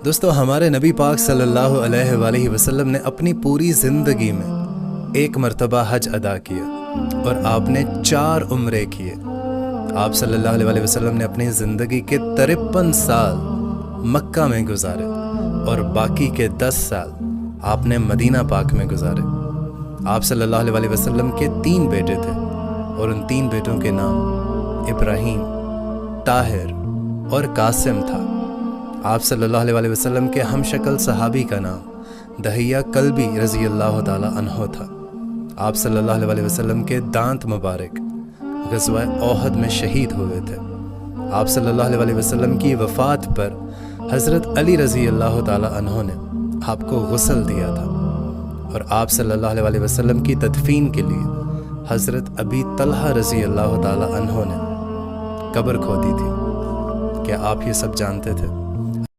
दोस्तों, हमारे नबी पाक सल्लल्लाहु अलैहि वसल्लम ने अपनी पूरी ज़िंदगी में एक मर्तबा हज अदा किया और आपने 4 उम्रे किए। आप सल्लल्लाहु अलैहि वसल्लम ने अपनी ज़िंदगी के 53 साल मक्का में गुजारे और बाकी के 10 साल आपने मदीना पाक में गुजारे। आप सल्लल्लाहु अलैहि वसल्लम के 3 बेटे थे और उन 3 बेटों के नाम इब्राहीम, ताहिर और कासिम था। आप सल्लल्लाहु अलैहि वसल्लम के हमशक्ल सहाबी का नाम दहिया कल्बी रज़ी अल्लाह ताला अन्हो था। आप सल्लल्लाहु अलैहि वसल्लम के दांत मुबारक ग़ज़वा ओहद में शहीद हुए थे। आप सल्लल्लाहु अलैहि वसल्लम की वफ़ात पर हज़रत अली रज़ी अल्लाह ताला अन्हो ने आपको गुस्ल दिया था और आप सल्लल्लाहु अलैहि वसल्लम की तदफीन के लिए हज़रत अबी तलहा रज़ी अल्लाह ताला अन्हो ने कब्र खोदी थी। क्या आप ये सब जानते थे?